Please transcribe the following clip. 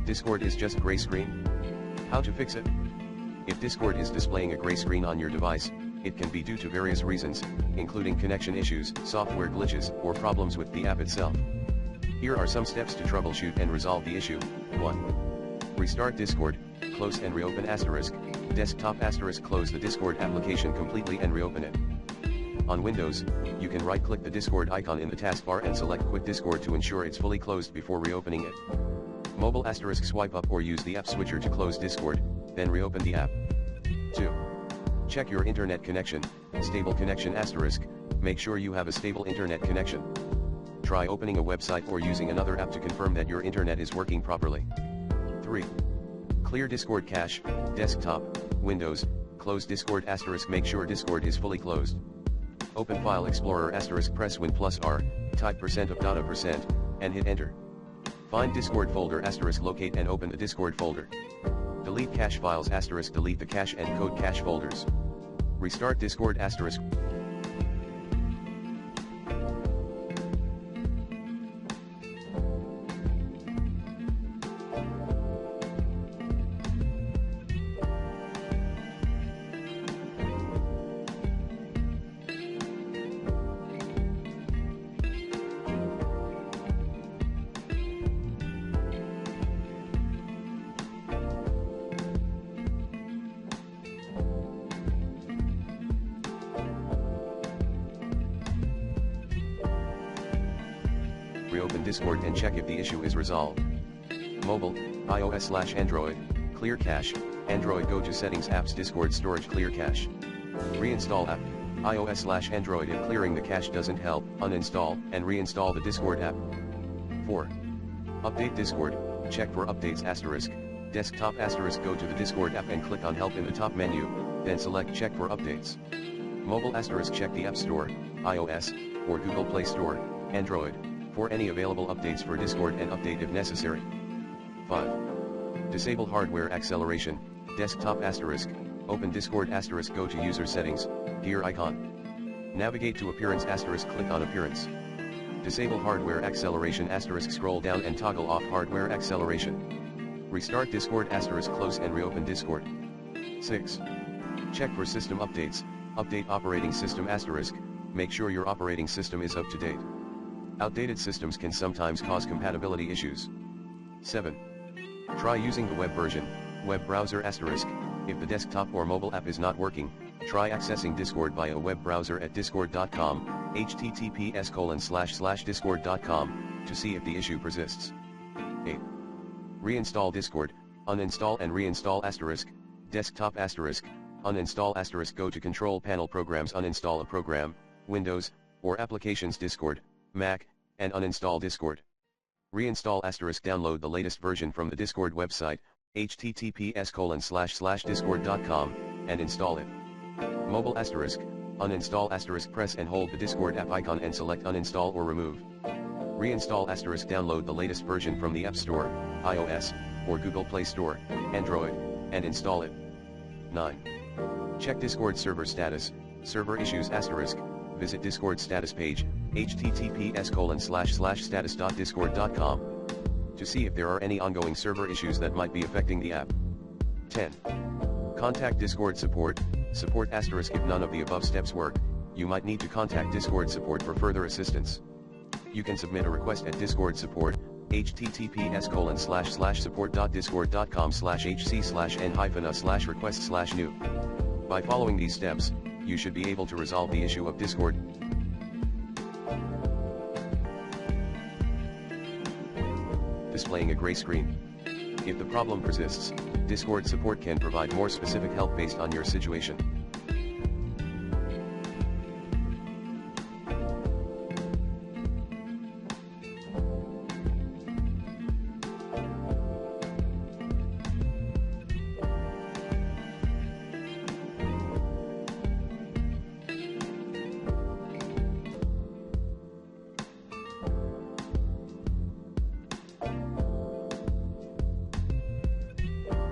Discord is just gray screen? How to fix it? If Discord is displaying a gray screen on your device, it can be due to various reasons, including connection issues, software glitches, or problems with the app itself. Here are some steps to troubleshoot and resolve the issue. 1. Restart Discord, close and reopen desktop close the Discord application completely and reopen it. On Windows, you can right-click the Discord icon in the taskbar and select Quit Discord to ensure it's fully closed before reopening it. Mobile swipe up or use the app switcher to close Discord, then reopen the app. 2. Check your internet connection, stable connection make sure you have a stable internet connection. Try opening a website or using another app to confirm that your internet is working properly. 3. Clear Discord cache, desktop, Windows, close Discord make sure Discord is fully closed. Open File Explorer press Win+R, type %of data%, and hit enter. Find Discord folder locate and open the Discord folder. Delete cache files delete the cache and code cache folders. Restart Discord Reopen Discord and check if the issue is resolved. Mobile, iOS/Android, clear cache, Android go to Settings Apps Discord Storage clear cache. Reinstall app, iOS/Android if clearing the cache doesn't help, uninstall and reinstall the Discord app. 4. Update Discord, check for updates desktop go to the Discord app and click on Help in the top menu, then select Check for updates. Mobile check the App Store, iOS, or Google Play Store, Android, for any available updates for Discord and update if necessary. 5. Disable hardware acceleration, desktop open Discord go to user settings, gear icon. Navigate to appearance click on appearance. Disable hardware acceleration scroll down and toggle off hardware acceleration. Restart Discord close and reopen Discord. 6. Check for system updates, update operating system make sure your operating system is up to date. Outdated systems can sometimes cause compatibility issues. 7. Try using the web version, web browser if the desktop or mobile app is not working, try accessing Discord via a web browser at discord.com, https://discord.com, to see if the issue persists. 8. Reinstall Discord, uninstall and reinstall desktop uninstall go to Control Panel Programs uninstall a program, Windows, or Applications Discord, Mac, and uninstall Discord. Reinstall download the latest version from the Discord website, https://discord.com, and install it. Mobile uninstall press and hold the Discord app icon and select uninstall or remove. Reinstall download the latest version from the App Store, iOS, or Google Play Store, Android, and install it. 9. Check Discord server status, server issues visit Discord status page, https://status.discord.com, to see if there are any ongoing server issues that might be affecting the app. 10. Contact Discord support if none of the above steps work, you might need to contact Discord support for further assistance. You can submit a request at Discord support, https://support.discord.com/hc/n-a/request/new. By following these steps, you should be able to resolve the issue of Discord. Displaying a gray screen. If the problem persists, Discord support can provide more specific help based on your situation.